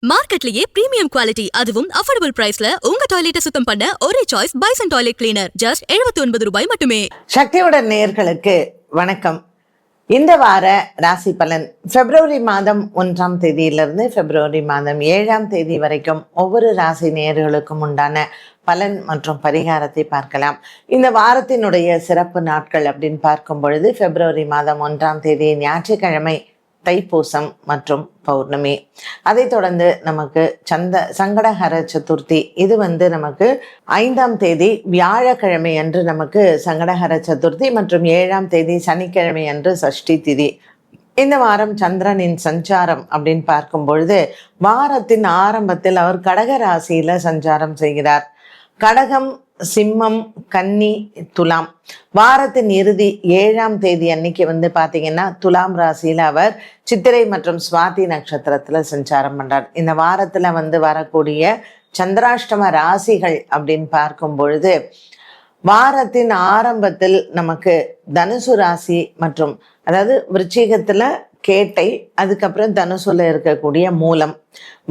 மார்க்கெட்லயே premium quality அதுவும் affordable பிரைஸ்ல உங்க டாய்லெட்டை சுத்தம் பண்ண ஒரே choice bison toilet cleaner just 79 ரூபாய் மட்டுமே. சக்தியுடன் நேயர்களுக்கு வணக்கம். இந்த வார ராசி பலன் பிப்ரவரி மாதம் 1ஆம் தேதியிலிருந்து பிப்ரவரி மாதம் 7ஆம் தேதி வரைக்கும் ஒவ்வொரு ராசி நேயர்களுக்கும் உண்டான பலன் மற்றும் பரிகாரத்தை பார்க்கலாம். இந்த வாரத்தினுடைய சிறப்பு நாட்கள் அப்படின்னு பார்க்கும் பொழுது பிப்ரவரி மாதம் 1ஆம் தேதி ஞாயிற்றுக்கிழமை தைப்பூசம் மற்றும் பௌர்ணமி. அதை தொடர்ந்து நமக்கு சங்கடஹர சதுர்த்தி. இது நமக்கு 5ஆம் தேதி வியாழக்கிழமை அன்று நமக்கு சங்கடஹர சதுர்த்தி மற்றும் 7ஆம் தேதி சனிக்கிழமை அன்று சஷ்டி திதி. இந்த வாரம் சந்திரனின் சஞ்சாரம் அப்படின்னு பார்க்கும் பொழுது வாரத்தின் ஆரம்பத்தில் அவர் கடக ராசியில சஞ்சாரம் செய்கிறார். கடகம், சிம்மம், கன்னி, துலாம். வாரத்தின் இறுதி 7ஆம் தேதி அன்னைக்கு பார்த்தீங்கன்னா துலாம் ராசியில் அவர் சித்திரை மற்றும் சுவாதி நட்சத்திரத்தில் சஞ்சாரம் பண்ணுறார். இந்த வாரத்தில் வரக்கூடிய சந்திராஷ்டம ராசிகள் அப்படின்னு பார்க்கும் பொழுது வாரத்தின் ஆரம்பத்தில் நமக்கு தனுசு ராசி மற்றும் அதாவது விருச்சிகத்தில் கேட்டை, அதுக்கப்புறம் தனுசுல இருக்கக்கூடிய மூலம்.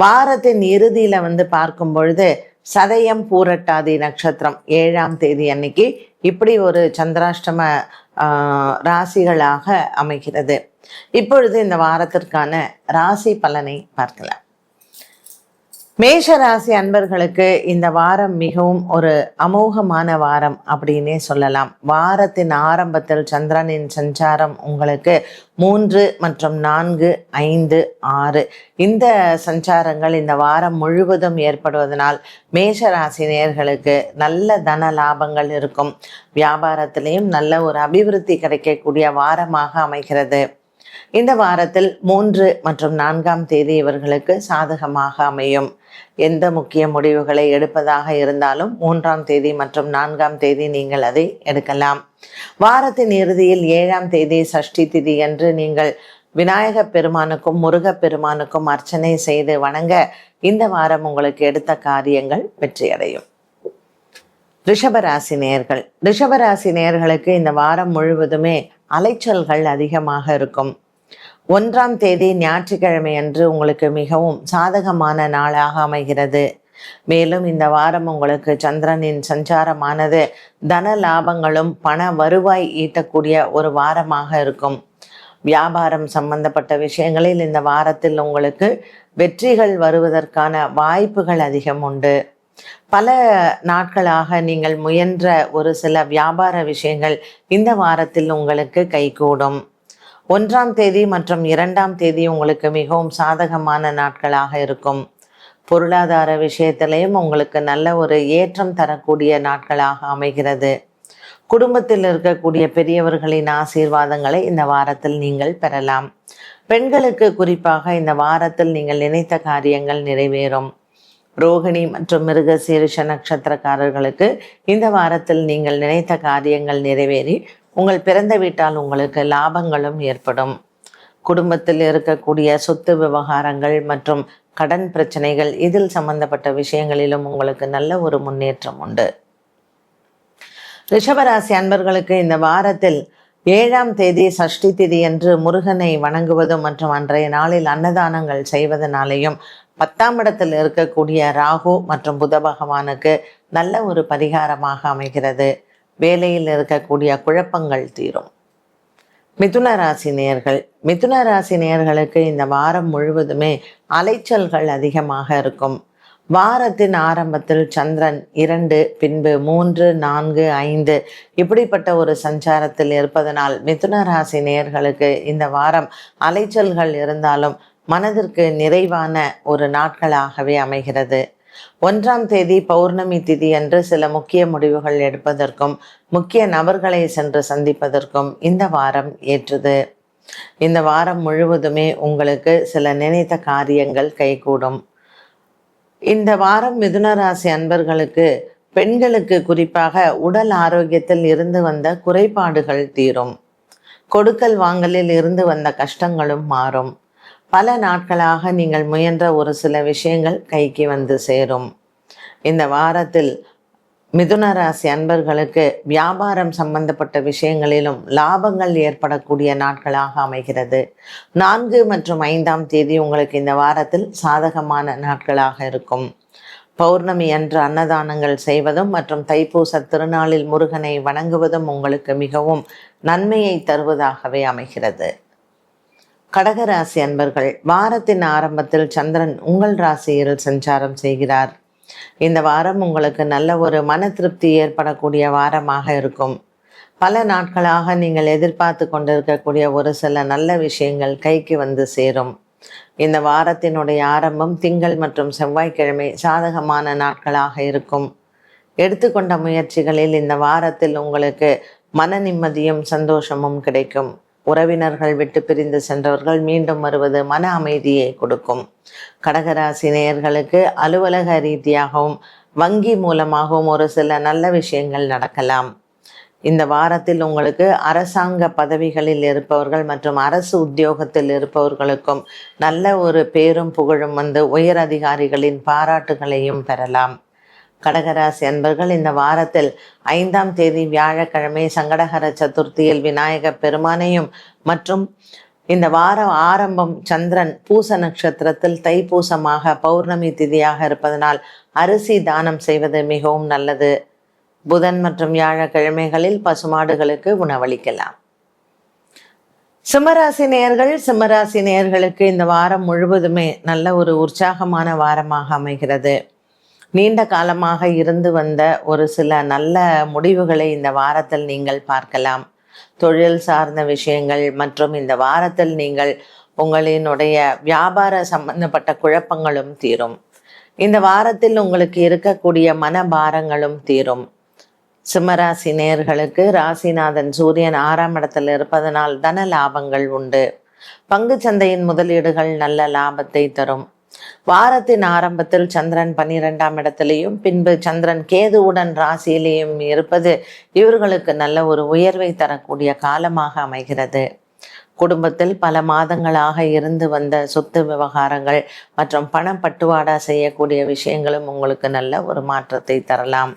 வாரத்தின் இறுதியில் பார்க்கும் பொழுது சதயம், பூரட்டாதி நட்சத்திரம் 7ஆம் தேதி அன்னைக்கு இப்படி ஒரு சந்திராஷ்டம ராசிகளாக அமைகிறது. இப்பொழுது இந்த வாரத்திற்கான ராசி பலனை பார்க்கலாம். மேஷ ராசி அன்பர்களுக்கு இந்த வாரம் மிகவும் ஒரு அமோகமான வாரம் அப்படின்னே சொல்லலாம். வாரத்தின் ஆரம்பத்தில் சந்திரனின் சஞ்சாரம் உங்களுக்கு 3 மற்றும் 4, 5, 6 இந்த சஞ்சாரங்கள் இந்த வாரம் முழுவதும் ஏற்படுவதனால் மேஷ ராசி நேயர்களுக்கு நல்ல தன லாபங்கள் இருக்கும். வியாபாரத்திலையும் நல்ல ஒரு அபிவிருத்தி கிடைக்கக்கூடிய வாரமாக அமைகிறது. இந்த வாரத்தில் 3 மற்றும் 4ஆம் தேதி இவர்களுக்கு சாதகமாக அமையும். எந்த முக்கிய முடிவுகளை எடுப்பதாக இருந்தாலும் 3ஆம் தேதி மற்றும் 4ஆம் தேதி நீங்கள் அதை எடுக்கலாம். வாரத்தின் இறுதியில் 7ஆம் தேதி சஷ்டி திதி என்று நீங்கள் விநாயக பெருமானுக்கும் முருகப் பெருமானுக்கும் அர்ச்சனை செய்து வணங்க இந்த வாரம் உங்களுக்கு எடுத்த காரியங்கள் வெற்றியடையும். ரிஷபராசி நேயர்களுக்கு இந்த வாரம் முழுவதுமே அலைச்சல்கள் அதிகமாக இருக்கும். 1ஆம் தேதி ஞாயிற்றுக்கிழமை அன்று உங்களுக்கு மிகவும் சாதகமான நாளாக அமைகிறது. மேலும் இந்த வாரம் உங்களுக்கு சந்திரனின் சஞ்சாரமானது தன லாபங்களும் பண வருவாய் ஈட்டக்கூடிய ஒரு வாரமாக இருக்கும். வியாபாரம் சம்பந்தப்பட்ட விஷயங்களில் இந்த வாரத்தில் உங்களுக்கு வெற்றிகள் வருவதற்கான வாய்ப்புகள் அதிகம் உண்டு. பல நாட்களாக நீங்கள் முயன்ற ஒரு சில வியாபார விஷயங்கள் இந்த வாரத்தில் உங்களுக்கு கைகூடும். 1ஆம் தேதி மற்றும் 2ஆம் தேதி உங்களுக்கு மிகவும் சாதகமான நாட்களாக இருக்கும். பொருளாதார விஷயத்திலையும் உங்களுக்கு நல்ல ஒரு ஏற்றம் தரக்கூடிய நாட்களாக அமைகிறது. குடும்பத்தில் இருக்கக்கூடிய பெரியவர்களின் ஆசீர்வாதங்களை இந்த வாரத்தில் நீங்கள் பெறலாம். பெண்களுக்கு குறிப்பாக இந்த வாரத்தில் நீங்கள் நினைத்த காரியங்கள் நிறைவேறும். ரோகிணி மற்றும் மிருகசீரிஷ நட்சத்திரக்காரர்களுக்கு இந்த வாரத்தில் நீங்கள் நினைத்த காரியங்கள் நிறைவேறி உங்கள் பிறந்த வீட்டால் உங்களுக்கு லாபங்களும் ஏற்படும். குடும்பத்தில் இருக்கக்கூடிய சொத்து விவகாரங்கள் மற்றும் கடன் பிரச்சனைகள் இதில் சம்பந்தப்பட்ட விஷயங்களிலும் உங்களுக்கு நல்ல ஒரு முன்னேற்றம் உண்டு. ரிஷபராசி அன்பர்களுக்கு இந்த வாரத்தில் 7ஆம் தேதி சஷ்டி திதி என்று முருகனை வணங்குவதும் மற்றும் அன்றைய நாளில் அன்னதானங்கள் செய்வதனாலேயும் 10ஆம் இடத்தில் இருக்கக்கூடிய ராகு மற்றும் புத பகவானுக்கு நல்ல ஒரு பரிகாரமாக அமைகிறது. வேலையில் இருக்கக்கூடிய குழப்பங்கள் தீரும். மிதுன ராசி நேயர்களுக்கு இந்த வாரம் முழுவதுமே அலைச்சல்கள் அதிகமாக இருக்கும். வாரத்தின் ஆரம்பத்தில் சந்திரன் 2, பின்பு 3, 4, 5 இப்படிப்பட்ட ஒரு சஞ்சாரத்தில் இருப்பதனால் மிதுன ராசி நேயர்களுக்கு இந்த வாரம் அலைச்சல்கள் இருந்தாலும் மனதிற்கு நிறைவான ஒரு நாட்களாகவே அமைகிறது. 1ஆம் தேதி பௌர்ணமி திதி அன்று சில முக்கிய முடிவுகள் எடுப்பதற்கும் முக்கிய நபர்களை சென்று சந்திப்பதற்கும் இந்த வாரம் ஏற்றது. இந்த வாரம் முழுவதுமே உங்களுக்கு சில நினைத்த காரியங்கள் கைகூடும். இந்த வாரம் மிதுன ராசி அன்பர்களுக்கு பெண்களுக்கு குறிப்பாக உடல் ஆரோக்கியத்தில் இருந்து வந்த குறைபாடுகள் தீரும். கொடுக்கல் வாங்கலில் இருந்து வந்த கஷ்டங்களும் மாறும். பல நாட்களாக நீங்கள் முயன்ற ஒரு சில விஷயங்கள் கைக்கு வந்து சேரும். இந்த வாரத்தில் மிதுன ராசி அன்பர்களுக்கு வியாபாரம் சம்பந்தப்பட்ட விஷயங்களிலும் லாபங்கள் ஏற்படக்கூடிய நாட்களாக அமைகிறது. 4 மற்றும் 5ஆம் தேதி உங்களுக்கு இந்த வாரத்தில் சாதகமான நாட்களாக இருக்கும். பௌர்ணமி அன்று அன்னதானங்கள் செய்வதும் மற்றும் தைப்பூச திருநாளில் முருகனை வணங்குவதும் உங்களுக்கு மிகவும் நன்மையை தருவதாகவே அமைகிறது. கடகராசி அன்பர்கள், வாரத்தின் ஆரம்பத்தில் சந்திரன் உங்கள் ராசியில் சஞ்சாரம் செய்கிறார். இந்த வாரம் உங்களுக்கு நல்ல ஒரு மன திருப்தி ஏற்படக்கூடிய வாரமாக இருக்கும். பல நாட்களாக நீங்கள் எதிர்பார்த்து கொண்டிருக்கக்கூடிய ஒரு சில நல்ல விஷயங்கள் கைக்கு வந்து சேரும். இந்த வாரத்தினுடைய ஆரம்பம் திங்கள் மற்றும் செவ்வாய்க்கிழமை சாதகமான நாட்களாக இருக்கும். எடுத்துக்கொண்ட முயற்சிகளில் இந்த வாரத்தில் உங்களுக்கு மன நிம்மதியும் சந்தோஷமும் கிடைக்கும். உறவினர்கள் விட்டு பிரிந்து சென்றவர்கள் மீண்டும் வருவது மன அமைதியை கொடுக்கும். கடகராசி நேயர்களுக்கு அலுவலக ரீதியாகவும் வங்கி மூலமாகவும் ஒரு சில நல்ல விஷயங்கள் நடக்கலாம். இந்த வாரத்தில் உங்களுக்கு அரசாங்க பதவிகளில் இருப்பவர்கள் மற்றும் அரசு உத்தியோகத்தில் இருப்பவர்களுக்கும் நல்ல ஒரு பேரும் புகழும் வந்து உயர் அதிகாரிகளின் பாராட்டுகளையும் பெறலாம். கடகராசி அன்பர்கள், இந்த வாரத்தில் 5ஆம் தேதி வியாழக்கிழமை சங்கடஹர சதுர்த்தியில் விநாயக பெருமானையும் மற்றும் இந்த வார ஆரம்பம் சந்திரன் பூச நட்சத்திரத்தில் தைப்பூசமாக பௌர்ணமி திதியாக இருப்பதனால் அரிசி தானம் செய்வது மிகவும் நல்லது. புதன் மற்றும் வியாழக்கிழமைகளில் பசுமாடுகளுக்கு உணவளிக்கலாம். சிம்மராசி நேயர்களுக்கு இந்த வாரம் முழுவதுமே நல்ல ஒரு உற்சாகமான வாரமாக அமைகிறது. நீண்ட காலமாக இருந்து வந்த ஒரு சில நல்ல முடிவுகளை இந்த வாரத்தில் நீங்கள் பார்க்கலாம். தொழில் சார்ந்த விஷயங்கள் மற்றும் இந்த வாரத்தில் நீங்கள் உங்களினுடைய வியாபார சம்பந்தப்பட்ட குழப்பங்களும் தீரும். இந்த வாரத்தில் உங்களுக்கு இருக்கக்கூடிய மனபாரங்களும் தீரும். சிம்மராசி நேயர்களுக்கு ராசிநாதன் சூரியன் 6ஆம் இடத்தில் இருப்பதனால் தன லாபங்கள் உண்டு. பங்கு சந்தையின் முதலீடுகள் நல்ல லாபத்தை தரும். வாரத்தின் ஆரம்பத்தில் சந்திரன் 12ஆம் இடத்திலேயும் பின்பு சந்திரன் கேதுவுடன் ராசியிலேயும் இருப்பது இவர்களுக்கு நல்ல ஒரு உயர்வை தரக்கூடிய காலமாக அமைகிறது. குடும்பத்தில் பல மாதங்களாக இருந்து வந்த சொத்து விவகாரங்கள் மற்றும் பணம் பட்டுவாடா செய்யக்கூடிய விஷயங்களும் உங்களுக்கு நல்ல ஒரு மாற்றத்தை தரலாம்.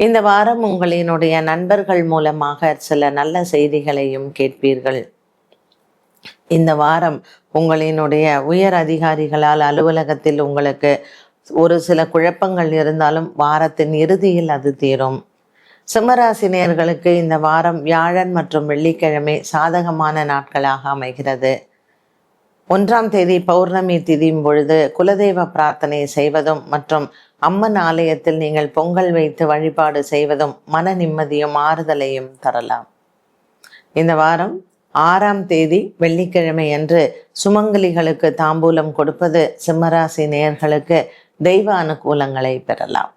இந்த வாரம் உங்களினுடைய நண்பர்கள் மூலமாக சில நல்ல செய்திகளையும் கேட்பீர்கள். இந்த வாரம் உங்களினுடைய உயர் அதிகாரிகளால் அலுவலகத்தில் உங்களுக்கு ஒரு சில குழப்பங்கள் இருந்தாலும் வாரத்தின் இறுதியில் அது தீரும். சிம்மராசி நேயர்களுக்கு இந்த வாரம் வியாழன் மற்றும் வெள்ளிக்கிழமை சாதகமான நாட்களாக அமைகிறது. 1ஆம் தேதி பௌர்ணமி திதியும் பொழுது குலதெய்வ பிரார்த்தனை செய்வதும் மற்றும் அம்மன் ஆலயத்தில் நீங்கள் பொங்கல் வைத்து வழிபாடு செய்வதும் மன நிம்மதியும் ஆறுதலையும் தரலாம். இந்த வாரம் 6ஆம் தேதி வெள்ளிக்கிழமை அன்று சுமங்கலிகளுக்கு தாம்பூலம் கொடுப்பது சிம்மராசி நேயர்களுக்கு தெய்வ அனுகூலங்களை பெறலாம்.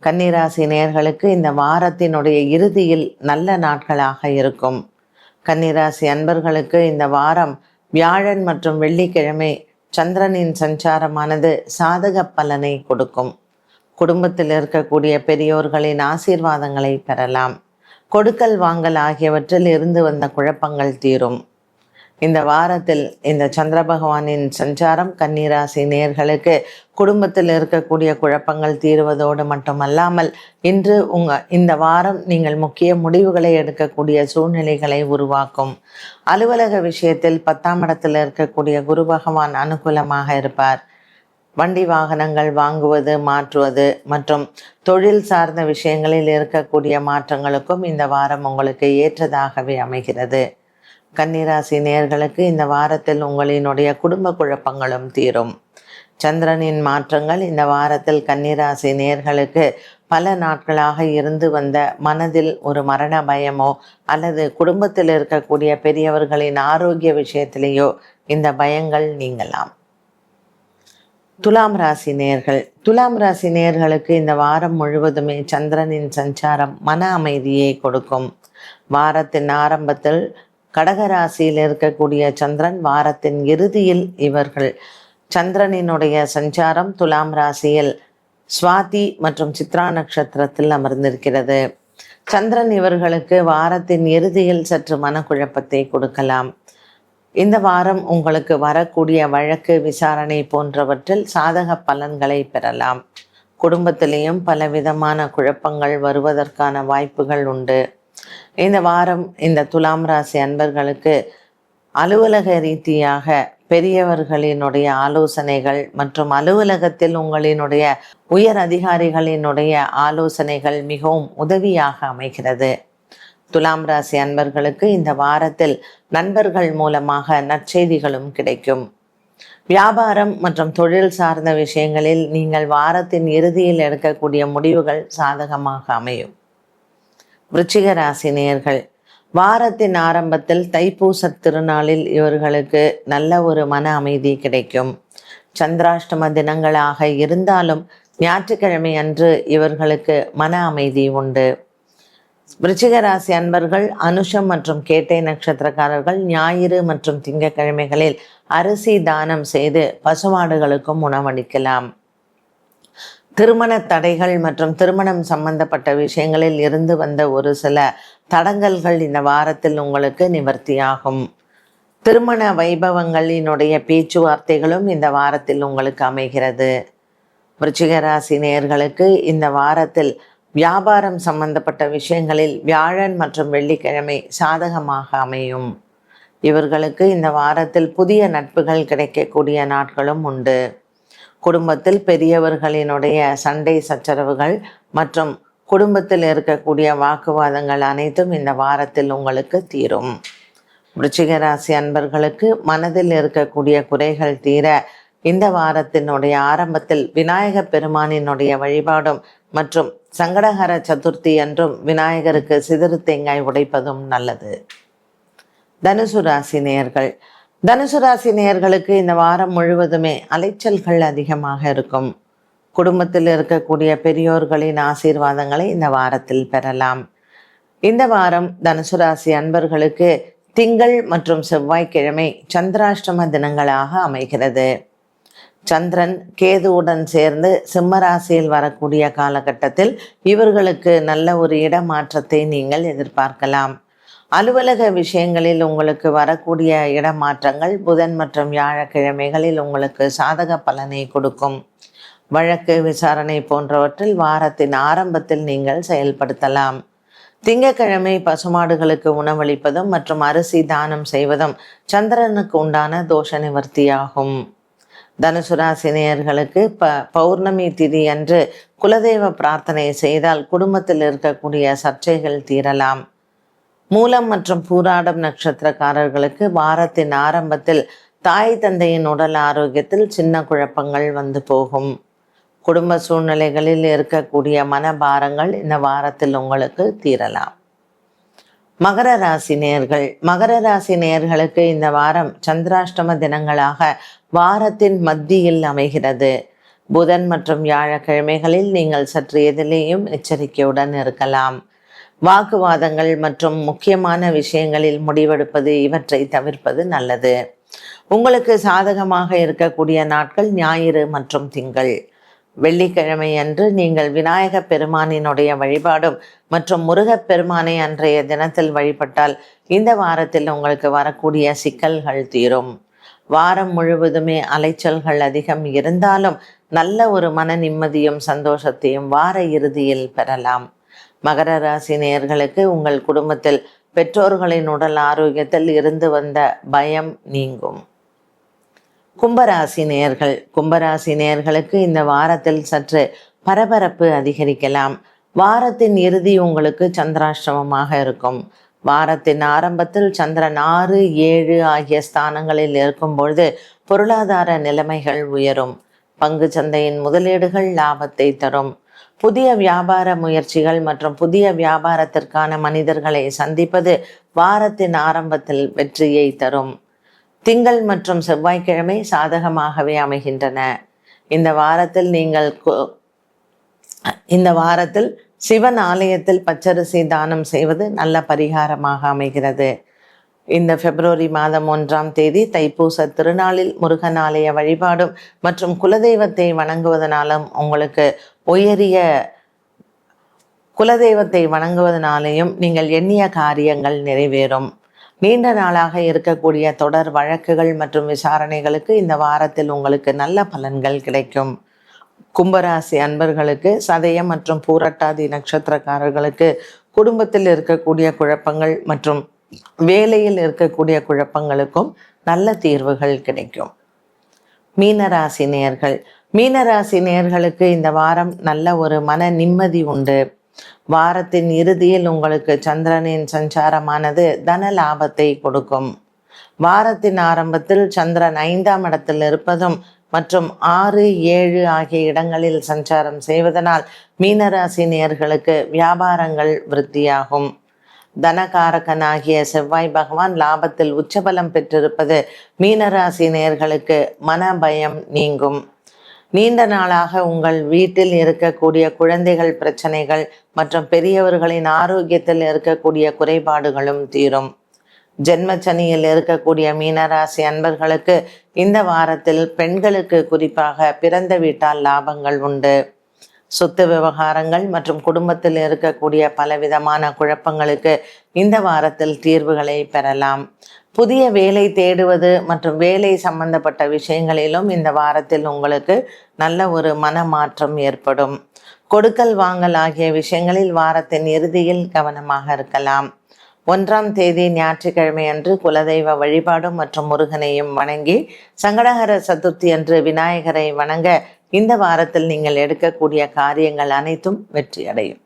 கன்னிராசி நேயர்களுக்கு இந்த வாரத்தினுடைய இறுதியில் நல்ல நாட்களாக இருக்கும். கன்னிராசி அன்பர்களுக்கு இந்த வாரம் வியாழன் மற்றும் வெள்ளிக்கிழமை சந்திரனின் சஞ்சாரமானது சாதக பலனை கொடுக்கும். குடும்பத்தில் இருக்கக்கூடிய பெரியோர்களின் ஆசீர்வாதங்களை பெறலாம். கொடுக்கல் வாங்கல் ஆகியவற்றில் இருந்து வந்த குழப்பங்கள் தீரும். இந்த வாரத்தில் இந்த சந்திர பகவானின் சஞ்சாரம் கன்னிராசி நேயர்களுக்கு குடும்பத்தில் இருக்கக்கூடிய குழப்பங்கள் தீருவதோடு மட்டுமல்லாமல் இன்று இந்த வாரம் நீங்கள் முக்கிய முடிவுகளை எடுக்கக்கூடிய சூழ்நிலைகளை உருவாக்கும். அலுவலக விஷயத்தில் 10ஆம் இடத்தில் இருக்கக்கூடிய குரு பகவான் அனுகூலமாக இருப்பார். வண்டி வாகனங்கள் வாங்குவது, மாற்றுவது மற்றும் தொழில் சார்ந்த விஷயங்களில் இருக்கக்கூடிய மாற்றங்களுக்கும் இந்த வாரம் உங்களுக்கு ஏற்றதாகவே அமைகிறது. கன்னிராசி நேயர்களுக்கு இந்த வாரத்தில் உங்களினுடைய குடும்ப குழப்பங்களும் தீரும். சந்திரனின் மாற்றங்கள் இந்த வாரத்தில் கன்னிராசி நேயர்களுக்கு பல நாட்களாக இருந்து வந்த மனதில் ஒரு மரண பயமோ அல்லது குடும்பத்தில் இருக்கக்கூடிய பெரியவர்களின் ஆரோக்கிய விஷயத்திலேயோ இந்த பயங்கள் நீங்கலாம். துலாம் ராசி நேயர்களுக்கு இந்த வாரம் முழுவதுமே சந்திரனின் சஞ்சாரம் மன அமைதியை கொடுக்கும். வாரத்தின் ஆரம்பத்தில் கடகராசியில் இருக்கக்கூடிய சந்திரன், வாரத்தின் இறுதியில் இவர்கள் சந்திரனினுடைய சஞ்சாரம் துலாம் ராசியில் சுவாதி மற்றும் சித்ரா நட்சத்திரத்தில் அமர்ந்திருக்கிறது. சந்திரன் இவர்களுக்கு வாரத்தின் இறுதியில் சற்று மனக்குழப்பத்தை கொடுக்கலாம். இந்த வாரம் உங்களுக்கு வரக்கூடிய வழக்கு விசாரணை போன்றவற்றில் சாதக பலன்களை பெறலாம். குடும்பத்திலேயும் பலவிதமான குழப்பங்கள் வருவதற்கான வாய்ப்புகள் உண்டு. இந்த வாரம் இந்த துலாம் ராசி அன்பர்களுக்கு அலுவலக ரீதியாக பெரியவர்களினுடைய ஆலோசனைகள் மற்றும் அலுவலகத்தில் உங்களினுடைய உயர் அதிகாரிகளினுடைய ஆலோசனைகள் மிகவும் உதவியாக அமைகிறது. துலாம் ராசி அன்பர்களுக்கு இந்த வாரத்தில் நண்பர்கள் மூலமாக நற்செய்திகளும் கிடைக்கும். வியாபாரம் மற்றும் தொழில் சார்ந்த விஷயங்களில் நீங்கள் வாரத்தின் இறுதியில் எடுக்கக்கூடிய முடிவுகள் சாதகமாக அமையும். விருச்சிக ராசி நேயர்கள், வாரத்தின் ஆரம்பத்தில் தைப்பூச திருநாளில் இவர்களுக்கு நல்ல ஒரு மன அமைதி கிடைக்கும். சந்திராஷ்டம தினங்களாக இருந்தாலும் ஞாயிற்றுக்கிழமை அன்று இவர்களுக்கு மன அமைதி உண்டு. விருச்சிக ராசி அன்பர்கள் அனுஷம் மற்றும் கேட்டை நட்சத்திரக்காரர்கள் ஞாயிறு மற்றும் திங்கட்கிழமைகளில் அரிசி தானம் செய்து பசுமாடுகளுக்கும் உணவளிக்கலாம். திருமண தடைகள் மற்றும் திருமணம் சம்பந்தப்பட்ட விஷயங்களில் இருந்து வந்த ஒரு சில தடங்கல்கள் இந்த வாரத்தில் உங்களுக்கு நிவர்த்தியாகும். திருமண வைபவங்களினுடைய பேச்சுவார்த்தைகளும் இந்த வாரத்தில் உங்களுக்கு அமைகிறது. விருச்சிக ராசி நேயர்களுக்கு இந்த வாரத்தில் வியாபாரம் சம்பந்தப்பட்ட விஷயங்களில் வியாழன் மற்றும் வெள்ளிக்கிழமை சாதகமாக அமையும். இவர்களுக்கு இந்த வாரத்தில் புதிய நட்புகள் கிடைக்கக்கூடிய நாட்களும் உண்டு. குடும்பத்தில் பெரியவர்களினுடைய சண்டை சச்சரவுகள் மற்றும் குடும்பத்தில் இருக்கக்கூடிய வாக்குவாதங்கள் அனைத்தும் இந்த வாரத்தில் உங்களுக்கு தீரும். விருச்சிக ராசி அன்பர்களுக்கு மனதில் இருக்கக்கூடிய குறைகள் தீர இந்த வாரத்தினுடைய ஆரம்பத்தில் விநாயக பெருமானினுடைய வழிபாடும் மற்றும் சங்கடஹர சதுர்த்தி என்றும் விநாயகருக்கு சிதறு தேங்காய் உடைப்பதும் நல்லது. தனுசு ராசி நேயர்கள், தனுசு ராசி நேயர்களுக்கு இந்த வாரம் முழுவதுமே அலைச்சல்கள் அதிகமாக இருக்கும். குடும்பத்தில் இருக்கக்கூடிய பெரியோர்களின் ஆசீர்வாதங்களை இந்த வாரத்தில் பெறலாம். இந்த வாரம் தனுசு ராசி அன்பர்களுக்கு திங்கள் மற்றும் செவ்வாய்க்கிழமை சந்திராஷ்டம தினங்களாக அமைகிறது. சந்திரன் கேதுவுடன் சேர்ந்து சிம்மராசியில் வரக்கூடிய காலகட்டத்தில் இவர்களுக்கு நல்ல ஒரு இடமாற்றத்தை நீங்கள் எதிர்பார்க்கலாம். அலுவலக விஷயங்களில் உங்களுக்கு வரக்கூடிய இடமாற்றங்கள் புதன் மற்றும் வியாழக்கிழமைகளில் உங்களுக்கு சாதக பலனை கொடுக்கும். வழக்கு விசாரணை போன்றவற்றில் வாரத்தின் ஆரம்பத்தில் நீங்கள் செயல்படுத்தலாம். திங்கட்கிழமை பசுமாடுகளுக்கு உணவளிப்பதும் மற்றும் அரிசி தானம் செய்வதும் சந்திரனுக்கு உண்டான தோஷ நிவர்த்தியாகும். தனுசு ராசி நேயர்களுக்கு பௌர்ணமி திதி அன்று குலதெய்வ பிரார்த்தனை செய்தால் குடும்பத்தில் இருக்கக்கூடிய சர்ச்சைகள் தீரலாம். மூலம் மற்றும் பூராடம் நட்சத்திரக்காரர்களுக்கு வாரத்தின் ஆரம்பத்தில் தாய் தந்தையின் உடல் ஆரோக்கியத்தில் சின்ன குழப்பங்கள் வந்து போகும். குடும்ப சூழ்நிலைகளில் இருக்கக்கூடிய மனபாரங்கள் இந்த வாரத்தில் உங்களுக்கு தீரலாம். மகர ராசி நேயர்கள், மகர ராசி நேயர்களுக்கு இந்த வாரம் சந்திராஷ்டம தினங்களாக வாரத்தின் மத்தியில் அமைகிறது. புதன் மற்றும் வியாழக்கிழமைகளில் நீங்கள் சற்று எதிலேயும் எச்சரிக்கையுடன் இருக்கலாம். வாக்குவாதங்கள் மற்றும் முக்கியமான விஷயங்களில் முடிவெடுப்பது இவற்றை தவிர்ப்பது நல்லது. உங்களுக்கு சாதகமாக இருக்கக்கூடிய நாட்கள் ஞாயிறு மற்றும் திங்கள். வெள்ளிக்கிழமை அன்று நீங்கள் விநாயக பெருமானினுடைய வழிபாடும் மற்றும் முருகப் பெருமானை அன்றைய தினத்தில் வழிபட்டால் இந்த வாரத்தில் உங்களுக்கு வரக்கூடிய சிக்கல்கள் தீரும். வாரம் முழுவதுமே அலைச்சல்கள் அதிகம் இருந்தாலும் நல்ல ஒரு மன நிம்மதியும் சந்தோஷத்தையும் வார இறுதியில் பெறலாம். மகர ராசி நேயர்களுக்கு உங்கள் குடும்பத்தில் பெற்றோர்களின் உடல் ஆரோக்கியத்தில் இருந்து வந்த பயம் நீங்கும். கும்பராசி நேயர்கள், கும்பராசி நேயர்களுக்கு இந்த வாரத்தில் சற்று பரபரப்பு அதிகரிக்கலாம். வாரத்தின் இறுதி உங்களுக்கு சந்திராஷ்டமமாக இருக்கும். வாரத்தின் ஆரம்பத்தில் சந்திரன் 6, 7 ஆகிய ஸ்தானங்களில் இருக்கும் பொழுது பொருளாதார நிலைமைகள் உயரும். பங்கு சந்தையின் முதலீடுகள் லாபத்தை தரும். புதிய வியாபார முயற்சிகள் மற்றும் புதிய வியாபாரத்திற்கான மனிதர்களை சந்திப்பது வாரத்தின் ஆரம்பத்தில் வெற்றியை தரும். திங்கள் மற்றும் செவ்வாய்க்கிழமை சாதகமாகவே அமைகின்றன. இந்த வாரத்தில் சிவன் ஆலயத்தில் பச்சரிசி தானம் செய்வது நல்ல பரிகாரமாக அமைகிறது. இந்த பிப்ரவரி மாதம் 1ஆம் தேதி தைப்பூச திருநாளில் முருகன் ஆலய வழிபாடும் மற்றும் குலதெய்வத்தை வணங்குவதனாலும் உங்களுக்கு உயரிய குலதெய்வத்தை வணங்குவதனாலேயும் நீங்கள் எண்ணிய காரியங்கள் நிறைவேறும். நீண்ட நாளாக இருக்கக்கூடிய தொடர் வழக்குகள் மற்றும் விசாரணைகளுக்கு இந்த வாரத்தில் உங்களுக்கு நல்ல பலன்கள் கிடைக்கும். கும்பராசி அன்பர்களுக்கு சதயம் மற்றும் பூரட்டாதி நட்சத்திரக்காரர்களுக்கு குடும்பத்தில் இருக்கக்கூடிய குழப்பங்கள் மற்றும் வேலையில் இருக்கக்கூடிய குழப்பங்களுக்கும் நல்ல தீர்வுகள் கிடைக்கும். மீனராசி நேயர்கள், மீனராசி நேயர்களுக்கு இந்த வாரம் நல்ல ஒரு மன நிம்மதி உண்டு. வாரத்தின் இறுதியில் உங்களுக்கு சந்திரனின் சஞ்சாரமானது தன லாபத்தை கொடுக்கும். வாரத்தின் ஆரம்பத்தில் சந்திரன் 5ஆம் இடத்தில் இருப்பதும் மற்றும் 6, 7 ஆகிய இடங்களில் சஞ்சாரம் செய்வதனால் மீனராசி நேயர்களுக்கு வியாபாரங்கள் விருத்தியாகும். தனகாரகனாகிய செவ்வாய் பகவான் லாபத்தில் உச்சபலம் பெற்றிருப்பது மீனராசி நேயர்களுக்கு மன பயம் நீங்கும். நீண்ட நாளாக உங்கள் வீட்டில் இருக்கக்கூடிய குழந்தைகள் பிரச்சனைகள் மற்றும் பெரியவர்களின் ஆரோக்கியத்தில் இருக்கக்கூடிய குறைபாடுகளும் தீரும். ஜென்மச்சனியில் இருக்கக்கூடிய மீனராசி அன்பர்களுக்கு இந்த வாரத்தில் பெண்களுக்கு குறிப்பாக பிறந்த வீட்டால் லாபங்கள் உண்டு. சொத்து விவகாரங்கள் மற்றும் குடும்பத்தில் இருக்கக்கூடிய பலவிதமான குழப்பங்களுக்கு இந்த வாரத்தில் தீர்வுகளை பெறலாம். புதிய வேலை தேடுவது மற்றும் வேலை சம்பந்தப்பட்ட விஷயங்களிலும் இந்த வாரத்தில் உங்களுக்கு நல்ல ஒரு மனமாற்றம் ஏற்படும். கொடுக்கல் வாங்கல் ஆகிய விஷயங்களில் வாரத்தின் இறுதியில் கவனமாக இருக்கலாம். 1ஆம் தேதி ஞாயிற்றுக்கிழமை அன்று குலதெய்வ வழிபாடு மற்றும் முருகனையும் வணங்கி சங்கடஹர சதுர்த்தி அன்று விநாயகரை வணங்க இந்த வாரத்தில் நீங்கள் எடுக்கக்கூடிய காரியங்கள் அனைத்தும் வெற்றியடையும்.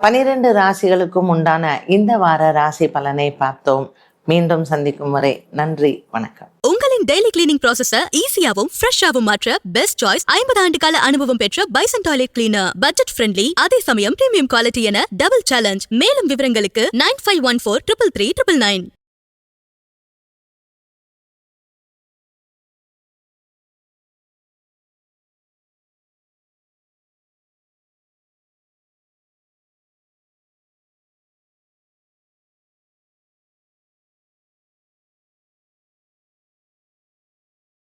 12 ராசிகளுக்கும் உண்டான இந்த வார ராசி பலனை பார்த்தோம். மீண்டும் சந்திக்கும் வரை நன்றி, வணக்கம். உங்களின் டெய்லி கிளீனிங் ப்ராசஸ ஈஸியாவும் ஃப்ரெஷ்ஷாவும் மாற்ற பெஸ்ட் சாய்ஸ் 50 ஆண்டு கால அனுபவம் பெற்ற bison toilet cleaner. Budget friendly, அதே சமயம் பிரீமியம் குவாலிட்டி என டபுள் சேலஞ்ச். மேலும் விவரங்களுக்கு 9514 333 999.